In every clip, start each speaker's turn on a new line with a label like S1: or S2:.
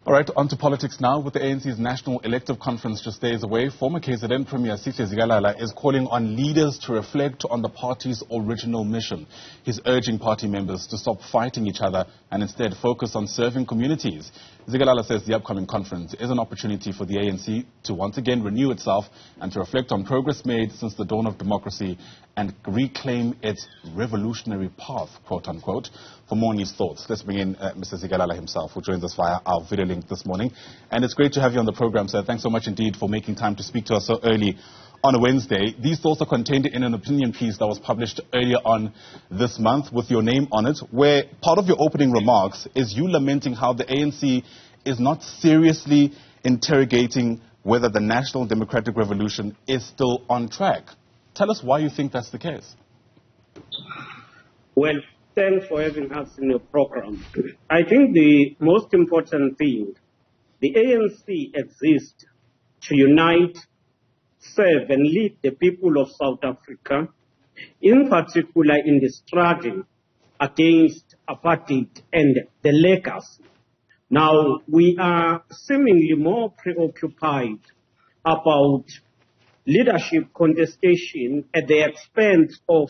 S1: All right, on to politics now. With the ANC's National Elective Conference just days away, former KZN Premier Sihle Zikalala is calling on leaders to reflect on the party's original mission. He's urging party members to stop fighting each other and instead focus on serving communities. Zikalala says the upcoming conference is an opportunity for the ANC to once again renew itself and to reflect on progress made since the dawn of democracy and reclaim its revolutionary path, quote unquote. For more on his thoughts, let's bring in Mr. Zikalala himself, who joins us via our video link this morning. And it's great to have you on the program, sir. Thanks so much indeed for making time to speak to us so early on a Wednesday. These thoughts are contained in an opinion piece that was published earlier on this month with your name on it, where part of your opening remarks is you lamenting how the ANC is not seriously interrogating whether the National Democratic Revolution is still on track. Tell us why you think that's the case.
S2: Well, thanks for having us in your program. I think the most important thing, the ANC exists to unite, serve and lead the people of South Africa, in particular in the struggle against apartheid and the legacy. Now, we are seemingly more preoccupied about leadership contestation at the expense of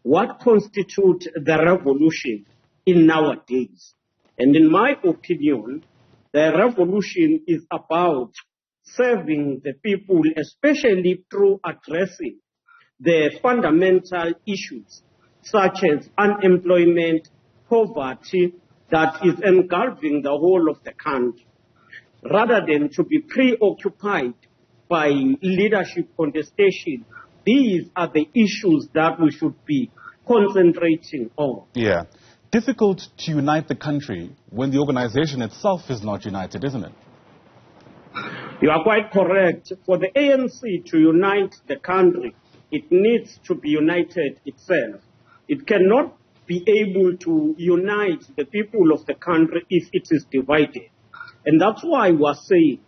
S2: what constitutes the revolution in nowadays. And in my opinion, the revolution is about serving the people, especially through addressing the fundamental issues such as unemployment, poverty, that is engulfing the whole of the country, rather than to be preoccupied by leadership contestation. These are the issues that we should be concentrating on.
S1: Yeah. Difficult to unite the country when the organization itself is not united, isn't it?
S2: You are quite correct. For the ANC to unite the country, it needs to be united itself. It cannot be able to unite the people of the country if it is divided. And that's why we're saying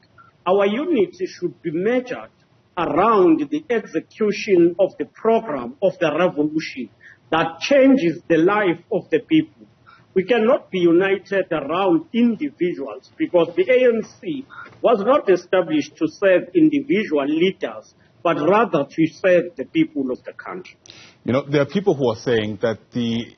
S2: our unity should be measured around the execution of the program of the revolution that changes the life of the people. We cannot be united around individuals because the ANC was not established to serve individual leaders, but rather to serve the people of the country.
S1: You know, there are people who are saying that the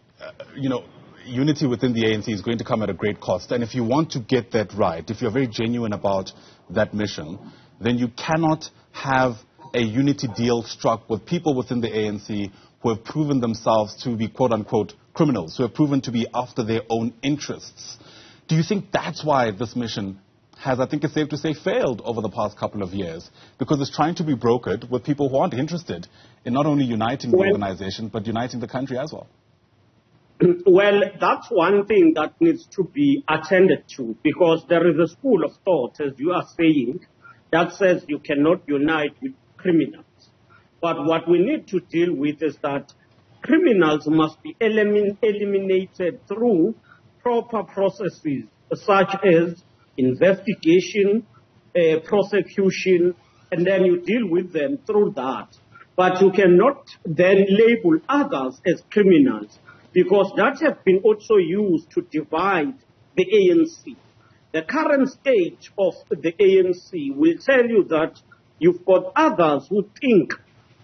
S1: unity within the ANC is going to come at a great cost. And if you want to get that right, if you're very genuine about that mission, then you cannot have a unity deal struck with people within the ANC who have proven themselves to be, quote unquote, criminals, who have proven to be after their own interests. Do you think that's why this mission has, I think it's safe to say, failed over the past couple of years? Because it's trying to be brokered with people who aren't interested in not only uniting the organization, but uniting the country as well.
S2: Well, that's one thing that needs to be attended to, because there is a school of thought, as you are saying, that says you cannot unite with criminals. But what we need to deal with is that criminals must be eliminated through proper processes, such as investigation, prosecution, and then you deal with them through that. But you cannot then label others as criminals, because that has been also used to divide the ANC. The current stage of the ANC will tell you that you've got others who think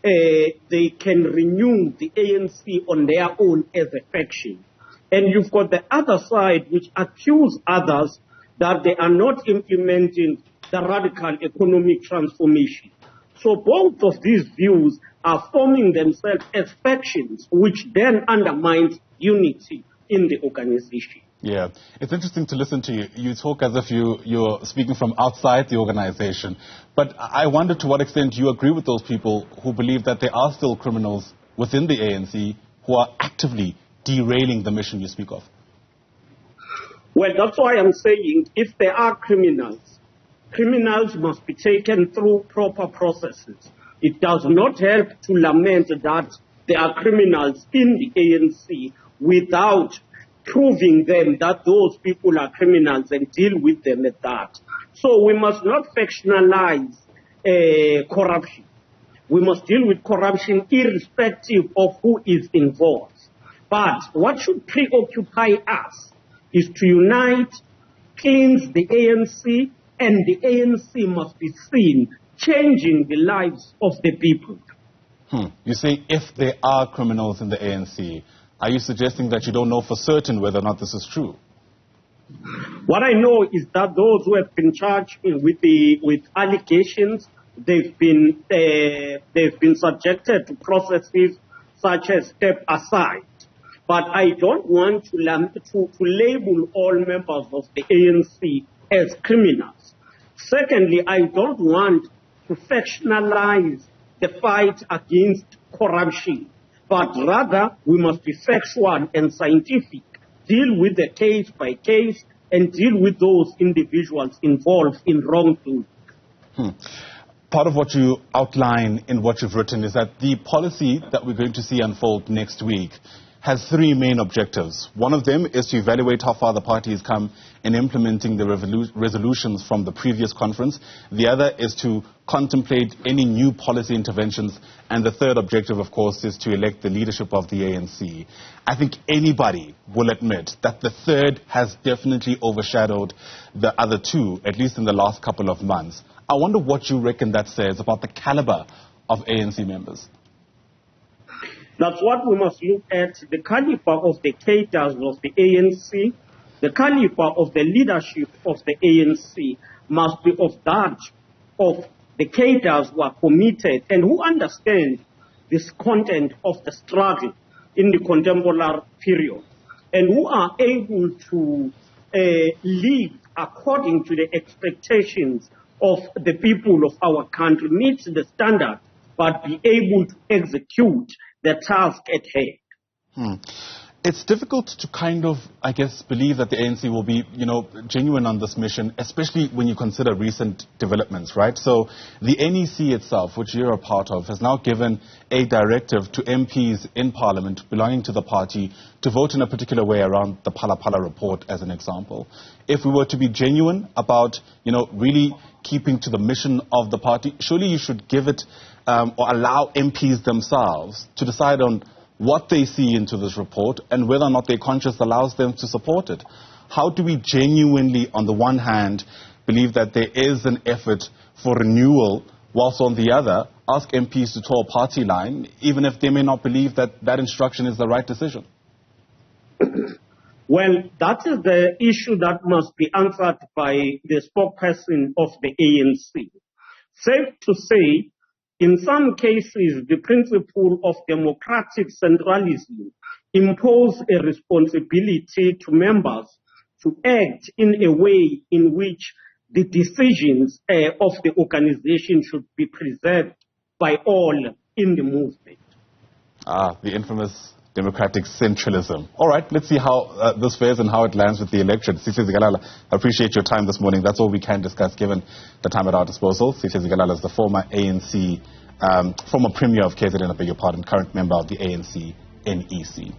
S2: they can renew the ANC on their own as a faction. And you've got the other side which accuse others that they are not implementing the radical economic transformation. So both of these views are forming themselves as factions, which then undermines unity in the organization.
S1: Yeah, it's interesting to listen to you. You talk as if you're speaking from outside the organization. But I wonder to what extent you agree with those people who believe that there are still criminals within the ANC who are actively derailing the mission you speak of.
S2: Well, that's why I'm saying if there are criminals, criminals must be taken through proper processes. It does not help to lament that there are criminals in the ANC without proving them that those people are criminals and deal with them at that. So we must not factionalize corruption. We must deal with corruption irrespective of who is involved. But what should preoccupy us is to unite cleanse the ANC, and the ANC must be seen changing the lives of the people.
S1: You say if there are criminals in the ANC. Are you suggesting that you don't know for certain whether or not this is true?
S2: What I know is that those who have been charged with allegations, they've been subjected to processes such as step aside. But I don't want to label all members of the ANC as criminals. Secondly, I don't want to factionalize the fight against corruption, but rather we must be factual and scientific, deal with the case by case, and deal with those individuals involved in wrongdoing.
S1: Part of what you outline in what you've written is that the policy that we're going to see unfold next week has three main objectives. One of them is to evaluate how far the party has come in implementing the resolutions from the previous conference. The other is to contemplate any new policy interventions. And the third objective, of course, is to elect the leadership of the ANC. I think anybody will admit that the third has definitely overshadowed the other two, at least in the last couple of months. I wonder what you reckon that says about the caliber of ANC members.
S2: That's what we must look at, the caliber of the cadres of the ANC, the caliber of the leadership of the ANC must be of that of the cadres who are committed and who understand this content of the struggle in the contemporary period and who are able to live according to the expectations of the people of our country, meet the standard, but be able to execute the task at hand.
S1: It's difficult to kind of, I guess, believe that the ANC will be, genuine on this mission, especially when you consider recent developments, right? So the NEC itself, which you're a part of, has now given a directive to MPs in Parliament belonging to the party to vote in a particular way around the Phala Phala report, as an example. If we were to be genuine about, really keeping to the mission of the party, surely you should give it or allow MPs themselves to decide on what they see into this report and whether or not their conscience allows them to support it. How do we genuinely, on the one hand, believe that there is an effort for renewal, whilst on the other, ask MPs to toe a party line, even if they may not believe that that instruction is the right decision?
S2: Well, that is the issue that must be answered by the spokesperson of the ANC. Safe to say, in some cases, the principle of democratic centralism imposes a responsibility to members to act in a way in which the decisions of the organization should be preserved by all in the movement.
S1: The infamous democratic centralism. All right, let's see how this fares and how it lands with the election. Sihle Zikalala, I appreciate your time this morning. That's all we can discuss given the time at our disposal. Sihle Zikalala is the former ANC, former Premier of KZN, I beg your pardon, current member of the ANC NEC.